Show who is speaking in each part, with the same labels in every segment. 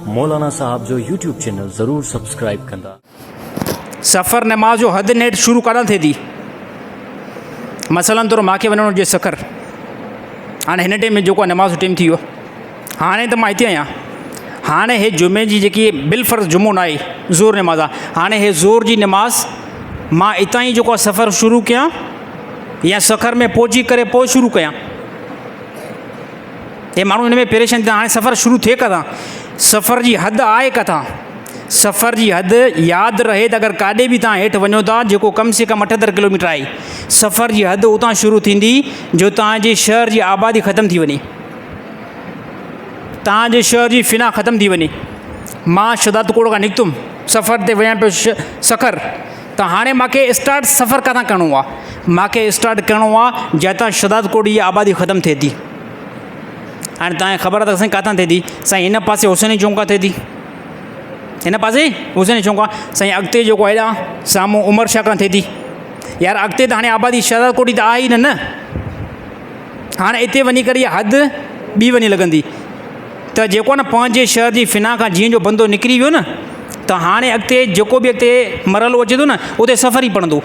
Speaker 1: मौलाना साहब जो YouTube channel ज़रूर subscribe कंदा।
Speaker 2: सफ़र नमाज जो हद नेट शुरू कान थिए थी। मसलन तौर मूंखे वञिणो हुजे सखर, हाणे हिन टाइम में जेको आहे नमाज़ जो टाइम थी वियो। हाणे त मां हिते आहियां। हाणे हे जुमे जी जेकी बिलफर्ज़ जुमो न आहे, ज़ोर नमाज़ आहे। हाणे हे ज़ोर जी नमाज़ मां हितां ई जेको आहे सफ़र शुरू कयां या सखर में पहुची करे पोइ शुरू कयां। हे माण्हू हिन में परेशान थिया। हाणे सफ़र शुरू थिए किथां? सफ़र जी हद आहे किथां? सफ़र जी हद यादि रहे त अगरि काॾे बि तव्हां हेठि वञो था जेको कम से कम 78 किलोमीटर आहे, सफ़र जी हद उतां शुरू थींदी जो तव्हांजे शहर जी आबादी ख़तमु थी वञे, तव्हांजे शहर जी फ़िना ख़तमु थी वञे। मां शदादकोट खां निकितुमि, सफ़र ते वञा पियो सखर, त हाणे मूंखे स्टार्ट सफ़र किथां करिणो आहे? मूंखे स्टार्ट करिणो आहे जितां शदादकोट जी आबादी ख़तमु थिए थी। हाणे तव्हांखे ख़बर आहे त साईं किथां थिए थी? साईं हिन पासे हुसैनी चौंका थिए थी, हिन पासे हुसैनी चौंका। साईं अॻिते जेको आहे हेॾां साम्हूं उमर शाह खां थिए थी। यार अॻिते त हाणे आबादी शदादकोट जी त आहे ई न। हाणे हिते वञी करे इहा हद ॿी वञी लॻंदी त जेको आहे न पंहिंजे शहर जी फ़िना खां जीअं जो बंदो निकिरी वियो न, त हाणे अॻिते जेको बि अॻिते मरहलो अचे थो न उते सफ़र ई पवंदो।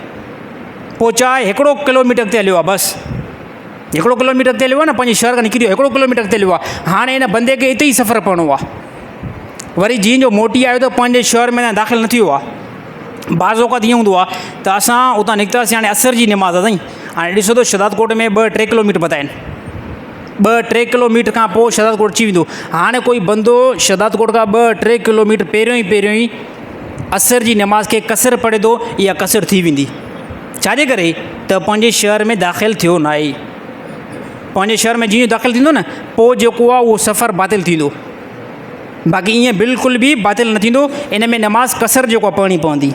Speaker 2: पोइ चाहे 1 किलोमीटर अॻिते हलियो आहे, बसि 1 किलोमीटर अॻिते हलियो आहे न, पंहिंजे शहर खां निकिरी वियो 1 किलोमीटर अॻिते हलियो आहे। हाणे हिन बंदे खे हिते ई सफ़र पवणो आहे। वरी जीअं जो मोटी आयो त पंहिंजे शहर में दाख़िल न थियो आहे। बाज़ औक़ात ईअं हूंदो आहे त असां उतां निकितासीं, हाणे असर जी नमाज़ आहे साईं। हाणे ॾिसो त शदादकोट में 2-3 किलोमीटर पता आहिनि, 2-3 किलोमीटर खां पोइ शदादकोट अची वेंदो। हाणे कोई बंदो शदादकोट खां 2-3 किलोमीटर पहिरियों ई असर जी नमाज़ खे कसर पढ़े थो, इहा कसर थी वेंदी। छाजे करे? त पंहिंजे शहर में दाख़िल थियो न आहे। पंहिंजे शहर में जीअं दाख़िल थींदो न, पोइ जेको आहे उहो सफ़र बातिल थींदो। बाक़ी ईअं बिल्कुलु बि बातिल न थींदो। इन में नमाज़ कसर जेको आहे पढ़णी पवंदी।